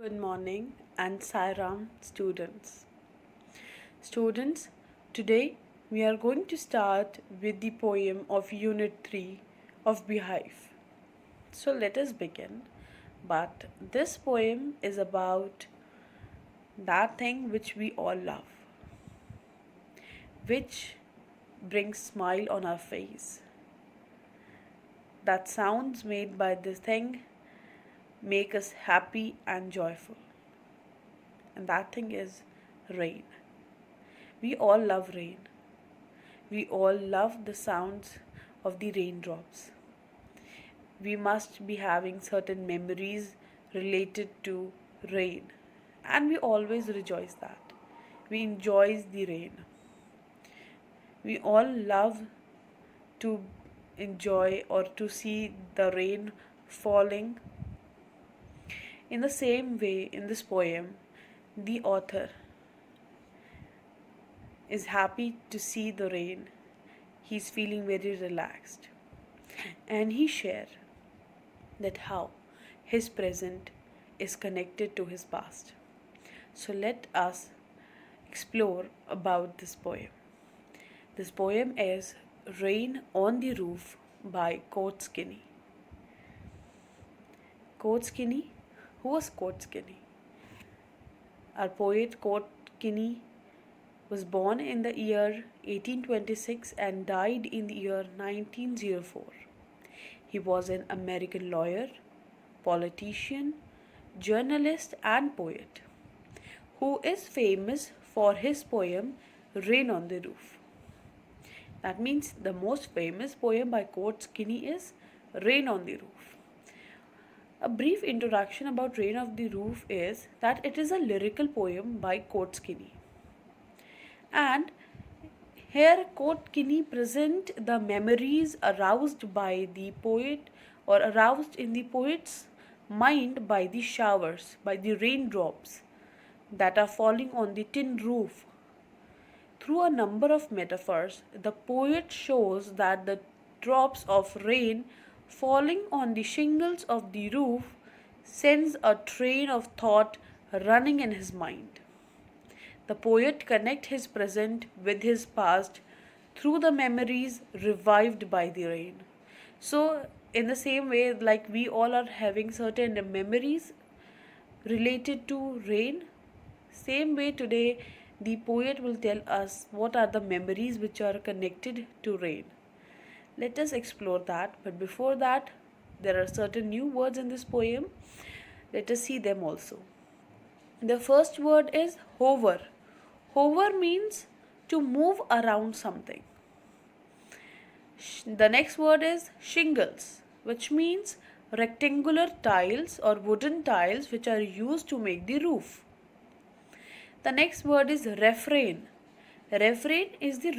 Good morning and Sairam students. Students, today we are going to start with the poem of Unit 3 of Beehive. So let us begin. But this poem is about that thing which we all love, which brings smile on our face. That sounds made by this thing make us happy and joyful. And that thing is rain. We all love rain. We all love the sounds of the raindrops. We must be having certain memories related to rain, and we always rejoice that. We enjoy the rain. We all love to enjoy or to see the rain falling. In the same way, in this poem, the author is happy to see the rain. He's feeling very relaxed. And he shares that how his present is connected to his past. So let us explore about this poem. This poem is Rain on the Roof by Court Skinny. Court Skinny? Who was Court Skinny? Our poet Court Skinny was born in the year 1826 and died in the year 1904. He was an American lawyer, politician, journalist, and poet who is famous for his poem Rain on the Roof. That means the most famous poem by Court Skinny is Rain on the Roof. A brief introduction about Rain on the Roof is that it is a lyrical poem by Court Skinny. And here Court Skinny present the memories aroused by the poet or aroused in the poet's mind by the showers, by the raindrops that are falling on the tin roof. Through a number of metaphors, the poet shows that the drops of rain falling on the shingles of the roof sends a train of thought running in his mind. The poet connects his present with his past through the memories revived by the rain. So, in the same way, like we all are having certain memories related to rain, same way today the poet will tell us what are the memories which are connected to rain. Let us explore that, but before that, there are certain new words in this poem. Let us see them also. The first word is hover. Hover means to move around something. The next word is shingles, which means rectangular tiles or wooden tiles which are used to make the roof. The next word is refrain. Refrain is the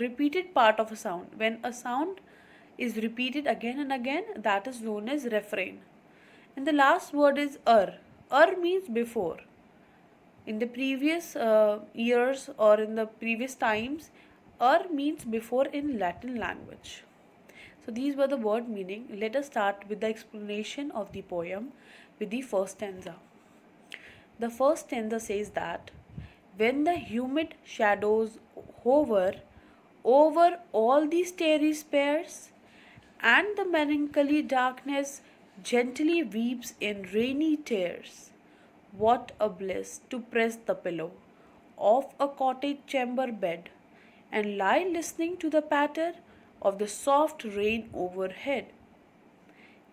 repeated part of a sound. When a sound is repeated again and again, that is known as refrain. And the last word is er. Er means before. In the previous years or in the previous times, er means before in Latin language. So these were the word meaning. Let us start with the explanation of the poem with the first stanza. The first stanza says that when the humid shadows hover over all the starry spheres, and the melancholy darkness gently weeps in rainy tears, what a bliss to press the pillow of a cottage chamber bed and lie listening to the patter of the soft rain overhead.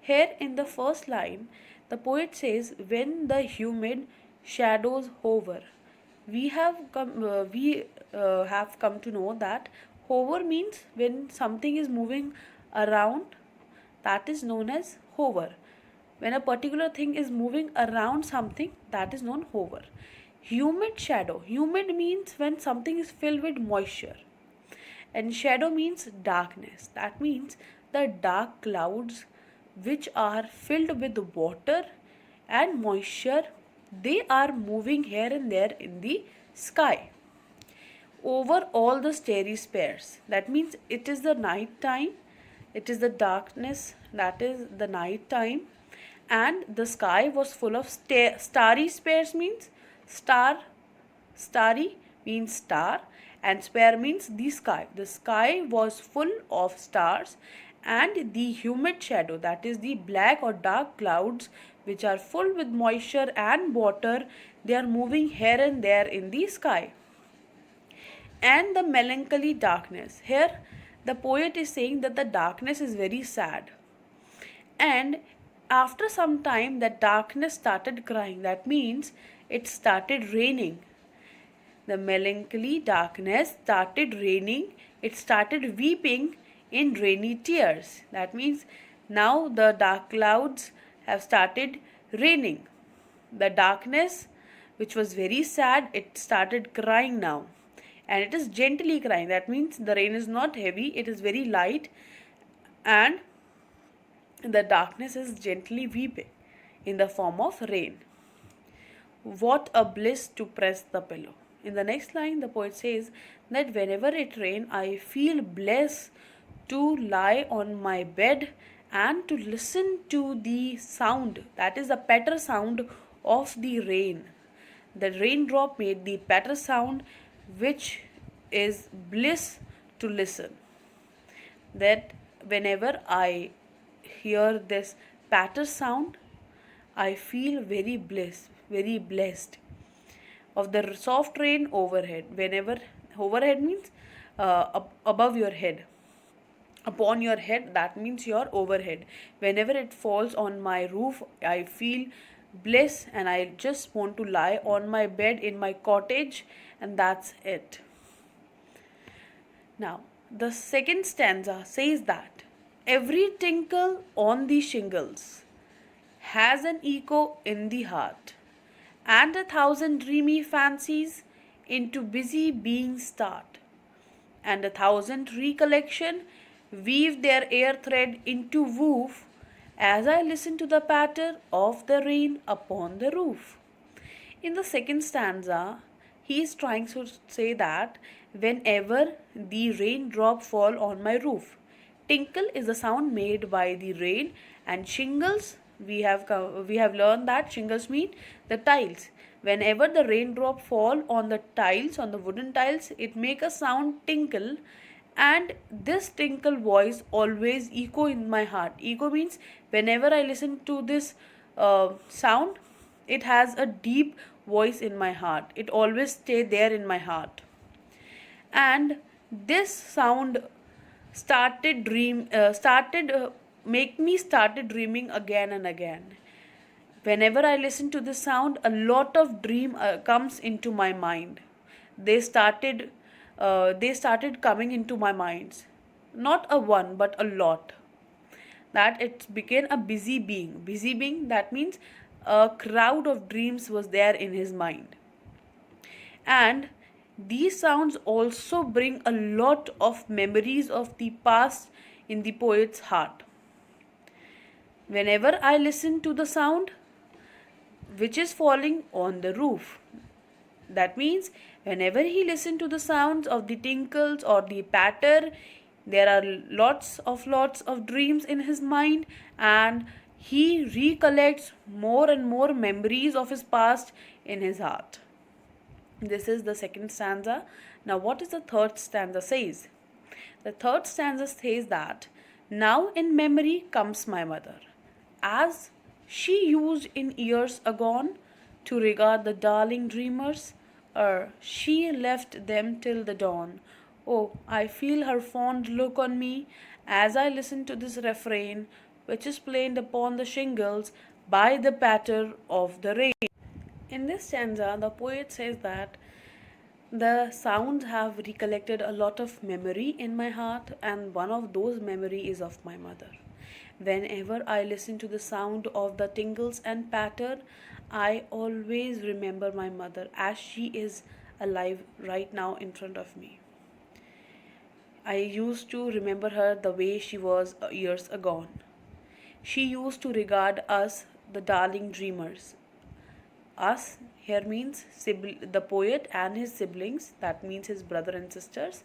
Here in the first line, the poet says, when the humid shadows hover. We have come to know that hover means when something is moving around, that is known as hover. When a particular thing is moving around something, that is known hover. Humid shadow. Humid means when something is filled with moisture. And shadow means darkness. That means the dark clouds which are filled with water and moisture, they are moving here and there in the sky over all the starry spheres. That means it is the night time, it is the darkness, that is the night time, and the sky was full of starry spares means star, starry means star, and spare means the sky. The sky was full of stars, and the humid shadow, that is the black or dark clouds which are full with moisture and water, they are moving here and there in the sky. And the melancholy darkness. Here the poet is saying that the darkness is very sad. And after some time, that darkness started crying. That means it started raining. The melancholy darkness started raining. It started weeping in rainy tears. That means now the dark clouds have started raining. The darkness, which was very sad, it started crying now. And it is gently crying. That means the rain is not heavy, it is very light, and the darkness is gently weeping in the form of rain. What a bliss to press the pillow. In the next line, the poet says that whenever it rains, I feel blessed to lie on my bed and to listen to the sound, that is the patter sound of the rain. The raindrop made the patter sound, which is bliss to listen. That whenever I hear this patter sound, I feel very blessed of the soft rain overhead. Whenever overhead means above your head, upon your head, that means your overhead. Whenever it falls on my roof, I feel bliss, and I just want to lie on my bed in my cottage, and that's it. Now, the second stanza says that every tinkle on the shingles has an echo in the heart, and 1,000 dreamy fancies into busy being start, and 1,000 recollection weave their air thread into woof as I listen to the patter of the rain upon the roof. In the second stanza, he is trying to say that whenever the raindrop fall on my roof, tinkle is the sound made by the rain, and shingles, we have learned that shingles mean the tiles. Whenever the raindrop fall on the tiles, on the wooden tiles, it make a sound tinkle, and this tinkle voice always echo in my heart. Echo means whenever I listen to this sound, it has a deep voice in my heart. It always stay there in my heart. And this sound started dreaming again and again. Whenever I listen to this sound, a lot of dream comes into my mind. They started coming into my minds, not a one but a lot. That it became a busy being, that means a crowd of dreams was there in his mind. And these sounds also bring a lot of memories of the past in the poet's heart. Whenever I listen to the sound which is falling on the roof, that means whenever he listens to the sounds of the tinkles or the patter, there are lots of dreams in his mind, and he recollects more and more memories of his past in his heart. This is the second stanza. Now, what is the third stanza says? The third stanza says that now in memory comes my mother, as she used in years agone to regard the darling dreamers, she left them till the dawn. Oh, I feel her fond look on me as I listen to this refrain, which is played upon the shingles by the patter of the rain. In this stanza, the poet says that the sounds have recollected a lot of memory in my heart, and one of those memory is of my mother. Whenever I listen to the sound of the tingles and patter, I always remember my mother as she is alive right now in front of me. I used to remember her the way she was years agone. She used to regard us, the darling dreamers. Us here means the poet and his siblings, that means his brother and sisters,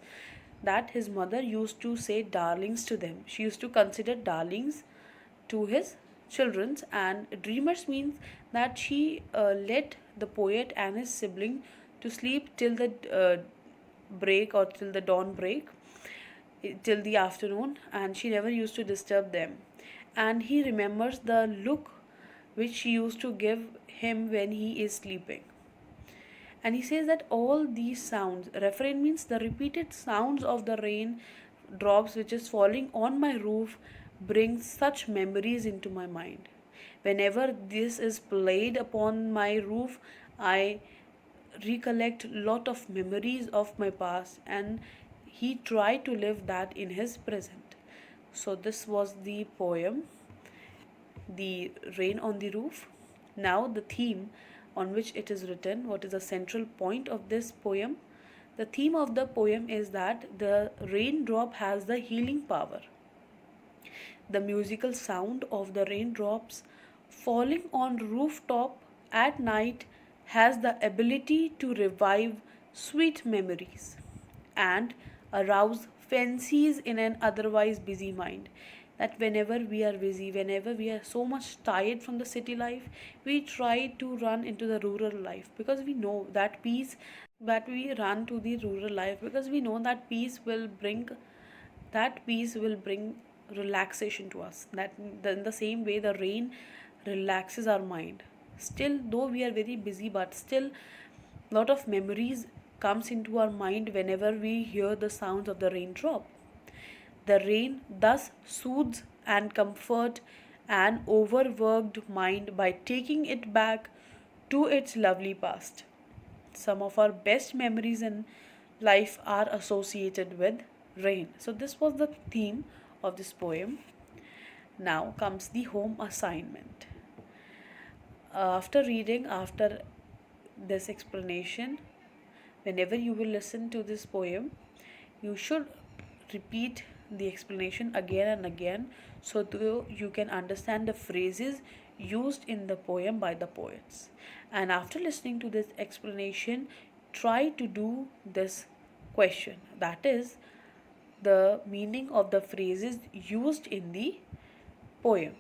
that his mother used to say darlings to them. She used to consider darlings to his children's, and dreamers means that she let the poet and his sibling to sleep till the break, or till the dawn break, till the afternoon, and she never used to disturb them. And he remembers the look which she used to give him when he is sleeping. And he says that all these sounds, refrain means the repeated sounds of the rain drops which is falling on my roof, brings such memories into my mind. Whenever this is played upon my roof, I recollect lot of memories of my past, and he tried to live that in his present. So this was the poem, The Rain on the Roof. Now, the theme on which it is written, what is the central point of this poem? The theme of the poem is that the raindrop has the healing power. The musical sound of the raindrops falling on rooftop at night has the ability to revive sweet memories and arouse fancies in an otherwise busy mind. That whenever we are busy, whenever we are so much tired from the city life, we try to run into the rural life, because we know that peace, that we run to the rural life because we know that peace will bring relaxation to us. That in the same way the rain relaxes our mind. Still, though we are very busy, but still lot of memories comes into our mind whenever we hear the sounds of the raindrop. The rain thus soothes and comforts an overworked mind by taking it back to its lovely past. Some of our best memories in life are associated with rain. So, this was the theme of this poem. Now comes the home assignment. After this explanation, whenever you will listen to this poem, you should repeat the explanation again and again, so that you can understand the phrases used in the poem by the poets. And after listening to this explanation, try to do this question, that is, the meaning of the phrases used in the poem.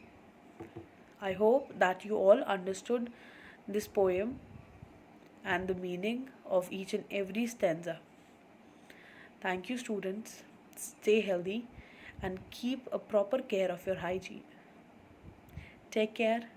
I hope that you all understood this poem and the meaning of each and every stanza. Thank you, students. Stay healthy and keep a proper care of your hygiene. Take care.